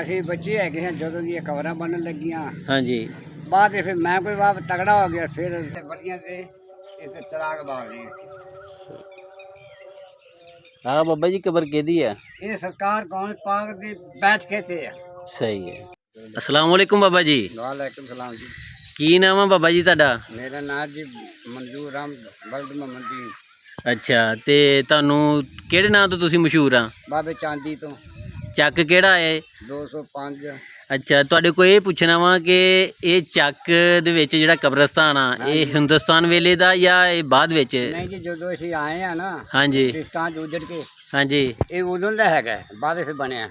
ਅਸੀਂ ਬੱਚੇ ਹੈਗੇ ਹਾਂ ਜਦੋਂ ਦੀਆਂ ਕਬਰਾਂ ਬਣਨ ਲੱਗੀਆਂ। ਹਾਂਜੀ। ਬਾਅਦ ਫਿਰ ਮੈਂ ਕੋਈ ਬਾਪ ਤਗੜਾ ਹੋ ਗਿਆ, ਫਿਰ ਵੱਡੀਆਂ ਤੇ ਇੱਥੇ ਚਰਾਗ ਬਾਲ ਲਈ। ਹਾਂ ਬਾਬਾ ਜੀ, ਕਬਰ ਕਿਹਦੀ ਹੈ? ਇਹ ਸਰਕਾਰ ਕੌਣ ਪਾਕ ਦੀ ਬੈਠ ਕੇ ਤੇ ਆ। ਸਹੀ ਹੈ। अस्सलाम वालेकुम बाबा जी। वालेकुम सलाम जी। की नाम है बाबा जी ਤੁਹਾਡਾ? ਮੇਰਾ ਨਾਮ ਜੀ ਮਨਜ਼ੂਰ ਰਾਮ ਬਲਦ ਮੁਹੰਮਦ ਜੀ। ਅੱਛਾ, ਤੇ ਤੁਹਾਨੂੰ ਕਿਹੜੇ ਨਾਂ ਤੋਂ ਤੁਸੀਂ ਮਸ਼ਹੂਰ ਆ? ਬਾਬੇ ਚਾਂਦੀ ਤੋਂ। ਚੱਕ ਕਿਹੜਾ ਹੈ? 205। ਅੱਛਾ, ਤੁਹਾਡੇ ਕੋਲ ਇਹ ਪੁੱਛਣਾ ਵਾ ਕਿ ਇਹ ਚੱਕ ਦੇ ਵਿੱਚ ਜਿਹੜਾ ਕਬਰਸਤਾਨ ਆ, ਇਹ ਹਿੰਦੁਸਤਾਨ ਵੇਲੇ ਦਾ ਜਾਂ ਇਹ ਬਾਅਦ ਵਿੱਚ? ਨਹੀਂ ਜੀ, ਜਦੋਂ ਅਸੀਂ ਆਏ ਆ ਨਾ ਹਾਂਜੀ ਪਾਕਿਸਤਾਨ ਤੋਂ ਉੱਜੜ ਕੇ, ਹਾਂਜੀ, ਇਹ ਉਦੋਂ ਦਾ ਹੈਗਾ, ਬਾਅਦ ਵਿੱਚ ਬਣਿਆ।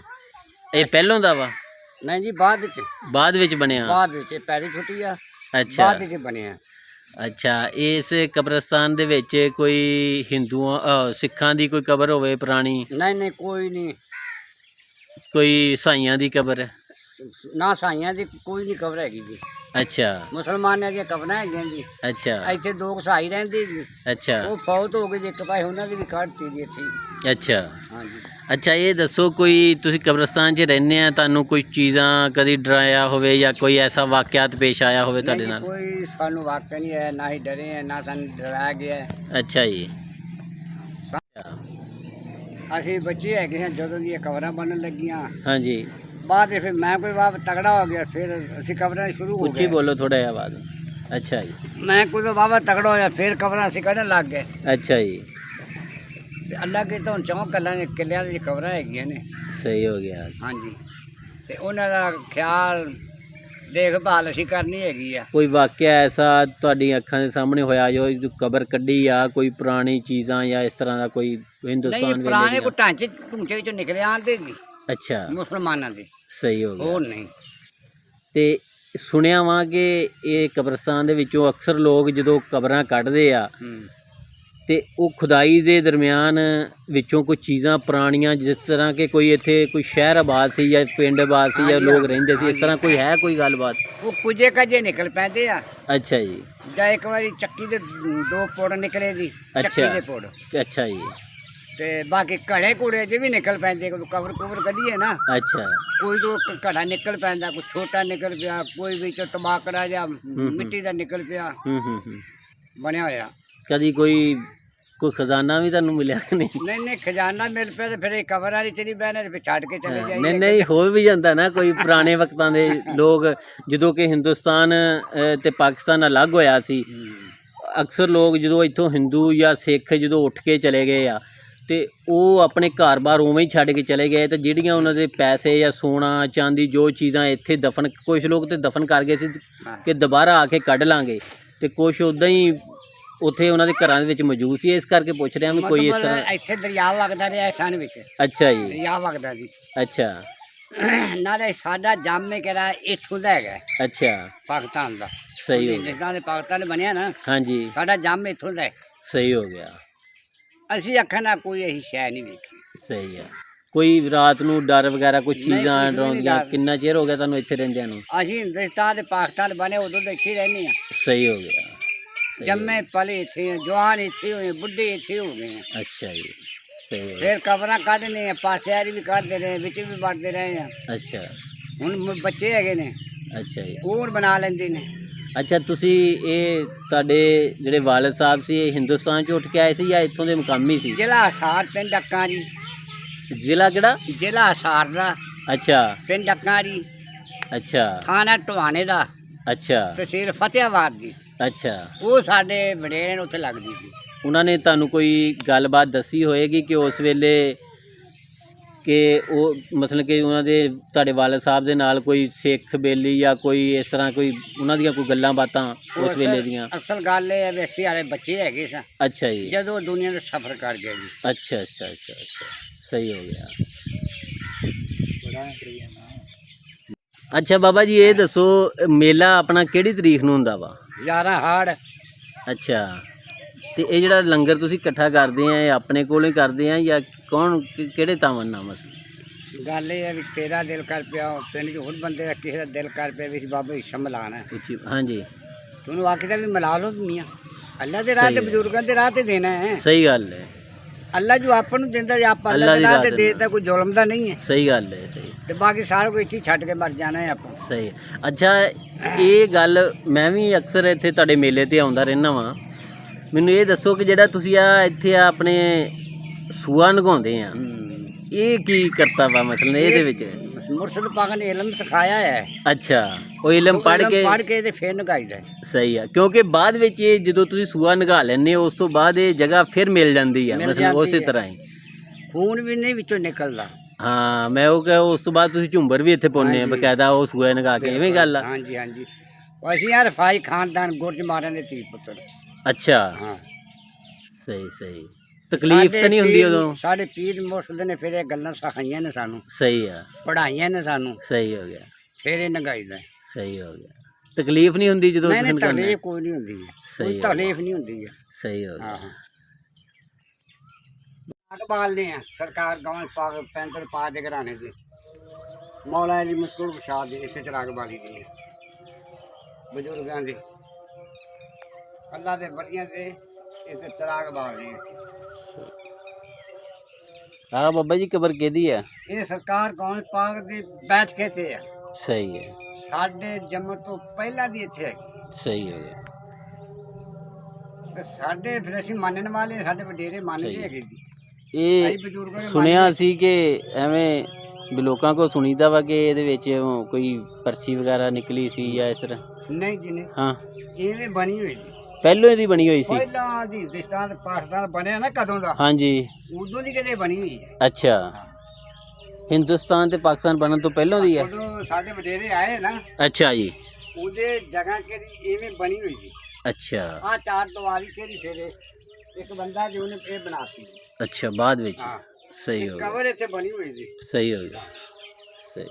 ਇਹ ਪਹਿਲੋਂ ਦਾ ਵਾ? ਨਹੀਂ ਜੀ, ਬਾਅਦ ਵਿੱਚ ਬਣਿਆ। ਬਾਅਦ ਵਿੱਚ ਪੈਰੀ ਛੁੱਟੀ ਆ। ਅੱਛਾ, ਬਾਅਦ ਵਿੱਚ ਬਣਿਆ। ਅੱਛਾ, ਇਸ ਕਬਰਸਤਾਨ ਦੇ ਵਿੱਚ ਕੋਈ ਹਿੰਦੂਆਂ ਸਿੱਖਾਂ ਦੀ ਕੋਈ ਕਬਰ ਹੋਵੇ ਪੁਰਾਣੀ? ਨਹੀਂ ਨਹੀਂ, ਕੋਈ ਨਹੀਂ। ਕੋਈ ਸਾਈਆਂ ਦੀ ਕਬਰ? ਨਾ ਸਾਈਆਂ ਦੀ ਕੋਈ ਨਹੀਂ ਕਬਰ ਹੈਗੀ ਜੀ। ਅੱਛਾ ਮੁਸਲਮਾਨਾਂ ਦੀਆਂ ਕਬਰਾਂ ਹੈਗੀਆਂ ਜੀ। ਅੱਛਾ ਇੱਥੇ ਦੋ ਸਾਈ ਰਹਿੰਦੇ ਜੀ, ਅੱਛਾ ਉਹ ਫੌਤ ਹੋ ਗਏ ਜੀ, ਇੱਕ ਪਾਸੇ ਉਹਨਾਂ ਦੀ ਵੀ ਕੱਢਤੀ ਜੀ ਇੱਥੇ। ਅੱਛਾ ਹਾਂਜੀ। ਅੱਛਾ, ਇਹ ਦੱਸੋ, ਕੋਈ ਤੁਸੀਂ ਕਬਰਸਤਾਨ 'ਚ ਰਹਿੰਦੇ ਆ, ਤੁਹਾਨੂੰ ਕੋਈ ਚੀਜ਼ਾਂ ਕਦੀ ਡਰਾਇਆ ਹੋਵੇ ਜਾਂ ਕੋਈ ਐਸਾ ਵਾਕਿਆਤ ਪੇਸ਼ ਆਇਆ ਹੋਵੇ ਤੁਹਾਡੇ ਨਹੀਂ, ਨਾਲ? ਕੋਈ ਸਾਨੂੰ ਵਾਕਿਆ ਨਹੀਂ ਹੈ, ਨਾ ਹੀ ਡਰੇ ਹੈ, ਨਾ ਸਾਨੂੰ ਡਰਾਇਆ ਗਿਆ ਹੈ। ਅੱਛਾ ਜੀ। ਅਸੀਂ ਬੱਚੇ ਹੈਗੇ ਹਾਂ ਜਦੋਂ ਦੀਆਂ ਕਬਰਾਂ ਬਣਨ ਲੱਗੀਆਂ। ਹਾਂਜੀ। ਬਾਅਦ ਫਿਰ ਮੈਂ ਕੋਈ ਬਾਪ ਤਗੜਾ ਹੋ ਗਿਆ, ਫਿਰ ਅਸੀਂ ਕਬਰਾਂ ਸ਼ੁਰੂ ਹੋ ਉੱਚੀ ਗਏ। ਬੋਲੋ ਥੋੜਾ ਜਿਹਾ ਆਵਾਜ਼। ਅੱਛਾ ਜੀ। ਮੈਂ ਕੋਈ ਬਾਬਾ ਤਗੜਾ ਹੋਇਆ, ਫਿਰ ਕਬਰਾਂ ਅਸੀਂ ਕੱਢਣ ਲੱਗ ਗਏ। ਅੱਛਾ ਜੀ, ਤੇ ਅੱਲਾ ਕੇ ਤੋਂ ਚੌਂਕ ਕਿੱਲਿਆਂ ਦੀ ਕਬਰਾਂ ਹੈਗੀਆਂ ਨੇ। ਸਹੀ ਹੋ ਗਿਆ। ਹਾਂਜੀ, ਤੇ ਉਹਨਾਂ ਦਾ ਖਿਆਲ ਦੇਖਭਾਲ ਅਸੀਂ ਕਰਨੀ ਹੈਗੀ ਆ। ਕੋਈ ਵਾਕਿਆ ਐਸਾ ਤੁਹਾਡੀ ਅੱਖਾਂ ਦੇ ਸਾਹਮਣੇ ਹੋਇਆ ਜੋ ਕਬਰ ਕੱਢੀ ਆ, ਕੋਈ ਪੁਰਾਣੀ ਚੀਜ਼ਾਂ ਜਾਂ ਇਸ ਤਰ੍ਹਾਂ ਦਾ ਕੋਈ ਹਿੰਦੁਸਤਾਨ ਨਹੀਂ, ਵੇਲੇ ਪੁਰਾਣੇ ਦੀਆਂ? ਕੋ ਢਾਂਚੇ ਢੂੰਚੇ ਚੋਂ ਨਿਕਲੇ ਆਂਦੇ ਜੀ ਅੱਛਾ, ਮੁਸਲਮਾਨਾਂ ਦੇ, ਸਹੀ ਹੋ ਗਿਆ। ਹੋਰ ਨਹੀਂ। ਤੇ ਸੁਣਿਆ ਵਾ ਕਿ ਇਹ ਕਬਰਸਤਾਨ ਦੇ ਵਿੱਚੋਂ ਅਕਸਰ ਲੋਕ ਜਦੋਂ ਕਬਰਾਂ ਕੱਢਦੇ ਆ ਤੇ ਉਹ ਖੁਦਾਈ ਦੇ ਦਰਮਿਆਨ ਵਿੱਚੋਂ ਕੋਈ ਚੀਜ਼ਾਂ ਪੁਰਾਣੀਆਂ, ਜਿਸ ਤਰ੍ਹਾਂ ਕਿ ਕੋਈ ਇੱਥੇ ਕੋਈ ਸ਼ਹਿਰ ਆਬਾਦ ਸੀ ਜਾਂ ਪਿੰਡ ਆਬਾਦ ਸੀ ਜਾਂ ਲੋਕ ਰਹਿੰਦੇ ਸੀ, ਇਸ ਤਰ੍ਹਾਂ ਕੋਈ ਹੈ ਕੋਈ ਗੱਲਬਾਤ? ਉਹ ਕੁਝੇ ਕਜੇ ਨਿਕਲ ਪੈਂਦੇ ਆ। ਅੱਛਾ ਜੀ। ਜਾਂ ਇੱਕ ਵਾਰੀ ਚੱਕੀ ਦੇ ਦੋ ਪੁੜ ਨਿਕਲੇ ਜੀ, ਚੱਕੀ ਅੱਛਾ। ਦੇ ਪੁੜ, ਅੱਛਾ ਜੀ। ਤੇ ਬਾਕੀ ਘੜੇ ਘੂੜੇ ਜੇ ਵੀ ਨਿਕਲ ਪੈਂਦੇ, ਕੋਈ ਕਬਰ ਕੁਬਰ ਕੱਢੀਏ ਨਾ, ਅੱਛਾ। ਕੋਈ ਤੋਂ ਘੜਾ ਨਿਕਲ ਪੈਂਦਾ, ਕੋਈ ਛੋਟਾ ਨਿਕਲ ਪਿਆ, ਕੋਈ ਵਿੱਚੋਂ ਤਬਾਕੜਾ ਜਾਂ ਮਿੱਟੀ ਦਾ ਨਿਕਲ ਪਿਆ, ਬਣਿਆ ਹੋਇਆ। ਕਦੀ ਕੋਈ ਖਜ਼ਾਨਾ ਵੀ ਤੁਹਾਨੂੰ ਮਿਲਿਆ ਕਿ ਨਹੀਂ? ਨਹੀਂ ਨਹੀਂ, ਖਜ਼ਾਨਾ ਮਿਲ ਪਿਆ ਤੇ ਫਿਰ ਇਹ ਕਬਰ ਵਾਲੀ ਚਲੀ ਬਹਿਣੇ, ਫਿਰ ਛੱਡ ਕੇ ਚਲੇ ਜਾਈਏ। ਨਹੀਂ ਨਹੀਂ, ਹੋ ਵੀ ਜਾਂਦਾ ਨਾ, ਕੋਈ ਪੁਰਾਣੇ ਵਕਤਾਂ ਦੇ ਲੋਕ, ਜਦੋਂ ਕਿ ਹਿੰਦੁਸਤਾਨ ਤੇ ਪਾਕਿਸਤਾਨ ਅਲੱਗ ਹੋਇਆ ਸੀ, ਅਕਸਰ ਲੋਕ ਜਦੋਂ ਇੱਥੋਂ ਹਿੰਦੂ ਜਾਂ ਸਿੱਖ ਜਦੋਂ ਉੱਠ ਕੇ ਚਲੇ ਗਏ ਆ ਤੇ ਉਹ ਆਪਣੇ ਘਰ-ਬਾਰ ਉਵੇਂ ਹੀ ਛੱਡ ਕੇ ਚਲੇ ਗਏ, ਤੇ ਜਿਹੜੀਆਂ ਉਹਨਾਂ ਦੇ ਪੈਸੇ ਜਾਂ ਸੋਨਾ ਚਾਂਦੀ ਜੋ ਚੀਜ਼ਾਂ ਇੱਥੇ ਦਫਨ, ਕੁਝ ਲੋਕ ਤੇ ਦਫਨ ਕਰ ਗਏ ਸੀ ਕਿ ਦੁਬਾਰਾ ਆ ਕੇ ਕੱਢ ਲਾਂਗੇ, ਤੇ ਕੁਝ ਉੱਦਾਂ ਹੀ ਉੱਥੇ ਉਹਨਾਂ ਦੇ ਘਰਾਂ ਦੇ ਵਿੱਚ ਮੌਜੂਦ ਸੀ। ਇਸ ਕਰਕੇ ਪੁੱਛ ਰਿਹਾ ਵੀ ਕੋਈ ਇਸ ਤਰ੍ਹਾਂ? ਇੱਥੇ ਦਰਿਆ ਵਗਦਾ ਰਿਹਾ ਸਨ ਵਿੱਚ। ਅੱਛਾ ਜੀ। ਦਰਿਆ ਵਗਦਾ ਜੀ। ਅੱਛਾ। ਨਾਲੇ ਸਾਡਾ ਜਾਮੇ ਕਿਹੜਾ ਇੱਥੋਂ ਦਾ ਹੈਗਾ। ਅੱਛਾ, ਪਾਕਿਸਤਾਨ ਦਾ। ਸਹੀ ਹੋ ਗਿਆ। ਜਿਸ ਤਰ੍ਹਾਂ ਦੇ ਪਾਕਿਸਤਾਨ ਬਣਿਆ ਨਾ, ਹਾਂਜੀ, ਸਾਡਾ ਜਾਮ ਇੱਥੋਂ ਦਾ ਹੈ। ਸਹੀ ਹੋ ਗਿਆ। ਅਸੀਂ ਅੱਖਾਂ ਨਾਲ ਕੋਈ ਇਹੀ ਸ਼ੈ ਨਹੀਂ ਵੇਖੀ। ਸਹੀ ਆ। ਕੋਈ ਰਾਤ ਨੂੰ ਡਰ ਵਗੈਰਾ ਕੋਈ ਨਹੀਂ, ਚੀਜ਼ਾਂ ਕੁਛ ਵੀ ਨਹੀਂ ਡਰਾਉਂਦੀਆਂ? ਡਰ। ਕਿੰਨਾ ਚਿਰ ਹੋ ਗਿਆ ਤੁਹਾਨੂੰ ਇੱਥੇ ਰਹਿੰਦਿਆਂ ਨੂੰ? ਅਸੀਂ ਹਿੰਦੁਸਤਾਨ ਤੇ ਪਾਕਿਸਤਾਨ ਬਣੇ ਉਦੋਂ ਦੇ ਇੱਥੇ ਹੀ ਰਹਿੰਦੇ ਹਾਂ। ਸਹੀ ਹੋ ਗਿਆ। ਜੰਮੇ ਪਲੇ ਇੱਥੇ ਹਾਂ, ਜਵਾਨ ਇੱਥੇ ਹੋਏ, ਬੁੱਢੇ ਇੱਥੇ ਹੋ ਗਏ ਹਾਂ। ਅੱਛਾ ਜੀ, ਸਹੀ ਹੋ ਗਿਆ। ਫਿਰ ਕਬਰਾਂ ਕੱਢਨੇ ਆ, ਪਾਸਿਆਰੀ ਵੀ ਕੱਢਦੇ ਰਹੇ, ਵਿੱਚ ਵੀ ਵੜਦੇ ਰਹੇ ਆ। ਅੱਛਾ। ਹੁਣ ਬੱਚੇ ਹੈਗੇ ਨੇ, ਅੱਛਾ ਜੀ। ਉਹ ਬਣਾ ਲੈਂਦੇ ਨੇ। ਅੱਛਾ, ਤੁਸੀਂ ਇਹ ਤੁਹਾਡੇ ਜਿਹੜੇ ਵਾਲਿਦ ਸਾਹਿਬ ਸੀ, ਇਹ ਹਿੰਦੁਸਤਾਨ 'ਚ ਉੱਠ ਕੇ ਆਏ ਸੀ ਜਾਂ ਇੱਥੋਂ ਦੇ ਮੁਕਾਮੀ ਸੀ? ਜ਼ਿਲ੍ਹਾ ਹਿਸਾਰ, ਪਿੰਡ ਅੱਕਾਂ ਜੀ। ਜ਼ਿਲ੍ਹਾ ਕਿਹੜਾ? ਜ਼ਿਲ੍ਹਾ ਹਿਸਾਰ ਦਾ, ਅੱਛਾ ਪਿੰਡ ਅੱਕਾਂ ਜੀ, ਅੱਛਾ ਥਾਣਾ ਟਵਾਣੇ ਦਾ, ਅੱਛਾ ਤਹਿਸੀਲ ਫਤਿਆਬਾਦ ਦੀ। ਅੱਛਾ। ਉਹ ਸਾਡੇ ਵਡੇਰੇ ਨੂੰ ਉੱਥੇ ਲੱਗਦੀ ਸੀ। ਉਹਨਾਂ ਨੇ ਤੁਹਾਨੂੰ ਕੋਈ ਗੱਲਬਾਤ ਦੱਸੀ ਹੋਏਗੀ ਕਿ ਉਸ ਵੇਲੇ ਕਿ ਉਹ ਮਤਲਬ ਕਿ ਉਹਨਾਂ ਦੇ ਤੁਹਾਡੇ ਵਾਲਿਦ ਸਾਹਿਬ ਦੇ ਨਾਲ ਕੋਈ ਸਿੱਖ ਬੇਲੀ ਜਾਂ ਕੋਈ ਇਸ ਤਰ੍ਹਾਂ ਕੋਈ ਉਹਨਾਂ ਦੀਆਂ ਕੋਈ ਗੱਲਾਂ ਬਾਤਾਂ ਉਸ ਵੇਲੇ ਦੀਆਂ? ਅਸਲ ਗੱਲ ਇਹ ਹੈ ਵੀ ਅਸੀਂ ਵਾਲੇ ਬੱਚੇ ਹੈਗੇ ਸਾਂ ਅੱਛਾ ਜੀ। ਜਦੋਂ ਦੁਨੀਆ ਦਾ ਸਫ਼ਰ ਕਰ ਗਏ ਜੀ। ਅੱਛਾ ਅੱਛਾ ਅੱਛਾ ਅੱਛਾ, ਸਹੀ ਹੋ ਗਿਆ। ਅੱਛਾ ਬਾਬਾ ਜੀ, ਇਹ ਦੱਸੋ, ਮੇਲਾ ਆਪਣਾ ਕਿਹੜੀ ਤਰੀਕ ਨੂੰ ਹੁੰਦਾ ਵਾ? 11 ਹਾੜ। ਅੱਛਾ, ਤੇ ਇਹ ਜਿਹੜਾ ਲੰਗਰ ਤੁਸੀਂ ਇਕੱਠਾ ਕਰਦੇ ਆ, ਇਹ ਆਪਣੇ ਕੋਲੋਂ ਹੀ ਕਰਦੇ ਆ ਜਾਂ ਕੌਣ ਕਿਹੜੇ ਤਾਵਨ ਨਾਲ? ਮਸਲਾ ਗੱਲ ਇਹ ਹੈ ਵੀ ਤੇਰਾ ਦਿਲ ਕਰ ਪਿਆ, ਪਿੰਡ 'ਚ ਹੋਰ ਬੰਦੇ ਦਾ ਕਿਸੇ ਦਾ ਦਿਲ ਕਰ ਪਿਆ ਵੀ ਬਾਬਾ ਹਿੱਸਾ ਮਿਲਾਣਾ। ਹਾਂਜੀ, ਤੁਹਾਨੂੰ ਆਖਦਾ ਵੀ ਮਿਲਾ ਲਓ ਦੁਨੀਆ, ਅੱਲਾ ਦੇ ਰਾਹ ਤੇ, ਬਜ਼ੁਰਗਾਂ ਦੇ ਰਾਹ ਤੇ ਦੇਣਾ ਹੈ। ਸਹੀ ਗੱਲ ਹੈ। ਅੱਲਾ ਜੋ ਆਪਾਂ ਨੂੰ ਦਿੰਦਾ ਜੇ ਆਪਾਂ ਅੱਲਾ ਦੇ ਨਾਂ ਤੇ ਦੇਤਾ, ਕੋਈ ਜ਼ੁਲਮ ਦਾ ਨਹੀਂ ਹੈ। ਸਹੀ ਗੱਲ ਹੈ, ਸਹੀ। ਤੇ ਬਾਕੀ ਸਾਰਾ ਕੁਝ ਇੱਥੇ ਛੱਡ ਕੇ ਮਰ ਜਾਣਾ ਹੈ ਆਪਾਂ। ਸਹੀ। ਅੱਛਾ, ਇਹ ਗੱਲ ਮੈਂ ਵੀ ਅਕਸਰ ਇੱਥੇ ਤੁਹਾਡੇ ਮੇਲੇ ਤੇ ਆਉਂਦਾ ਰਹਿਣਾ ਵਾਂ। ਮੈਨੂੰ ਇਹ ਦੱਸੋ ਕਿ ਜਿਹੜਾ ਤੁਸੀਂ ਇੱਥੇ ਆਪਣੇ ਸੂਆ ਨਗਾਉਂਦੇ ਆ, ਇਹ ਕੀ ਕਰਤਾ ਵਾ ਮਤਲਬ ਇਹਦੇ ਵਿੱਚ? ਮੁਰਸ਼ਦ ਪਾਕ ਨੇ ਇਲਮ ਸਿਖਾਇਆ ਹੈ। ਅੱਛਾ, ਉਹ ਇਲਮ ਪੜ੍ਹ ਕੇ ਤੇ ਫਿਰ ਨਗਾਈਦਾ। ਸਹੀ ਆ, ਕਿਉਂਕਿ ਬਾਅਦ ਵਿੱਚ ਇਹ ਜਦੋਂ ਤੁਸੀਂ ਸੂਆ ਨਗਾ ਲੈਂਦੇ ਹੋ ਉਸ ਤੋਂ ਬਾਅਦ ਇਹ ਜਗ੍ਹਾ ਫਿਰ ਮਿਲ ਜਾਂਦੀ ਆ, ਮਤਲਬ ਉਸੇ ਤਰ੍ਹਾਂ ਹੀ ਖੂਨ ਵੀ ਨਹੀਂ ਵਿੱਚੋਂ ਨਿਕਲਦਾ। ਹਾਂ, ਮੈਂ ਉਹ ਕਹਾਂ ਉਸ ਤੋਂ ਬਾਅਦ ਤੁਸੀਂ ਝੁੰਬਰ ਵੀ ਇੱਥੇ ਪਾਉਂਦੇ ਆ ਬਕਾਇਦਾ, ਉਹ ਸੂਆ ਨਗਾ ਕੇ, ਐਵੇਂ ਗੱਲ ਆ? ਹਾਂਜੀ ਹਾਂਜੀ, ਅਸੀਂ ਯਾਰ ਰਫਾਈ ਖਾਨਦਾਨ ਗੁਰਜ ਮਾਰਨ ਦੇ ਧੀ ਪੁੱਤਰ। ਅੱਛਾ, ਹਾਂ, ਸਹੀ ਸਹੀ। ਤਕਲੀਫ ਤਾਂ ਨਹੀਂ ਹੁੰਦੀ ਉਦੋਂ? ਸਾਡੇ ਪੀਰ ਮੁਰਸ਼ਦ ਨੇ ਫਿਰ ਇਹ ਗੱਲਾਂ ਸਿਖਾਈਆਂ ਨੇ ਸਾਨੂੰ। ਸਹੀ ਆ, ਪੜ੍ਹਾਈਆਂ ਨੇ ਸਾਨੂੰ। ਸਹੀ ਹੋ ਗਿਆ, ਫਿਰ ਇਹ ਨਗਾਈਦਾ। ਸਹੀ ਹੋ ਗਿਆ। ਤਕਲੀਫ ਨਹੀਂ ਹੁੰਦੀ ਜਦੋਂ ਨਹੀਂ? ਤਕਲੀਫ ਕੋਈ ਨਹੀਂ ਹੁੰਦੀ, ਕੋਈ ਤਕਲੀਫ ਨਹੀਂ ਹੁੰਦੀ ਹੈ। ਸਹੀ ਹੋ ਗਿਆ। ਅੱਗ ਬਾਲਨੇ ਆ ਸਰਕਾਰ ਗਾਉਂ ਪਾਕ 35 ਪਾ ਦੇ ਘਰਾਣੇ ਦੇ ਮੌਲਾ ਅਲੀ ਮਸਤੂਰ ਬਸ਼ਾਦ ਦੇ ਇੱਥੇ ਚਰਾਗ ਬਾਲੀ ਦੀ ਹੈ। ਬਜ਼ੁਰਗਾਂ ਦੇ ਅੱਲਾ ਦੇ ਬੜੀਆਂ ਦੇ ਇੱਥੇ ਚਰਾਗ ਬਾਲਦੇ ਆ। ਹਾਂ ਬਾਬਾ ਜੀ, ਕਬਰ ਕਿਹਦੀ ਆ? ਇਹ ਸਰਕਾਰ ਗਾਉਂ ਪਾਕ ਦੇ ਬੈਠ ਕੇ ਤੇ ਆ। ਸਹੀ ਹੈ। ਸਾਡੇ ਜੰਮ ਤੋਂ ਪਹਿਲਾਂ ਦੀ ਇੱਥੇ ਹੈ। ਸਹੀ ਹੋ ਗਿਆ। ਤੇ ਸਾਡੇ ਫਿਰ ਅਸੀਂ ਮੰਨਣ ਵਾਲੇ, ਸਾਡੇ ਵਡੇਰੇ ਮੰਨਦੇ ਹੈਗੇ ਜੀ। ਇਹ ਸੁਣਿਆ ਸੀ ਕਿ ਐਵੇਂ ਵੀ ਲੋਕਾਂ ਕੋਲ ਸੁਣੀਦਾ ਵਾ ਕਿ ਇਹਦੇ ਵਿੱਚ ਕੋਈ ਪਰਚੀ ਵਗੈਰਾ ਨਿਕਲੀ ਸੀ ਜਾਂ ਇਸ ਤਰ੍ਹਾਂ? ਨਹੀਂ ਜੀ, ਨਹੀਂ। ਹਾਂ, ਇਹਨੇ ਬਣੀ ਹੋਈ ਜੀ, ਪਹਿਲੋਂ ਇਹਦੀ ਬਣੀ ਹੋਈ ਸੀ? ਪਹਿਲਾਂ ਦੀ ਹਿੰਦੁਸਤਾਨ ਤੇ ਪਾਕਿਸਤਾਨ ਬਣਿਆ ਨਾ ਕਦੋਂ ਦਾ? ਹਾਂਜੀ, ਉਦੋਂ ਦੀ ਕਿਤੇ ਬਣੀ ਹੋਈ ਹੈ। ਅੱਛਾ, ਹਿੰਦੁਸਤਾਨ ਤੇ ਪਾਕਿਸਤਾਨ ਬਣਨ ਤੋਂ ਪਹਿਲਾਂ ਦੀ ਆ? ਉਦੋਂ ਸਾਡੇ ਵਡੇਰੇ ਆਏ ਨਾ। ਅੱਛਾ ਜੀ। ਉਹਦੇ ਜਗ੍ਹਾ ਕਿਹੜੀ ਇਵੇਂ ਬਣੀ ਹੋਈ ਸੀ। ਅੱਛਾ, ਆ ਚਾਰ ਦੀਵਾਰੀ ਕਿਹੜੀ ਫੇਰੇ ਇੱਕ ਬੰਦਾ ਜੋ ਉਹਨੇ ਇਹ ਬਣਾਤੀ। ਅੱਛਾ, ਬਾਅਦ ਵਿੱਚ? ਹਾਂ, ਸਹੀ ਹੋ ਗਿਆ। ਕਬਰ ਇੱਥੇ ਬਣੀ ਹੋਈ ਸੀ। ਸਹੀ ਹੋ ਗਿਆ, ਸਹੀ।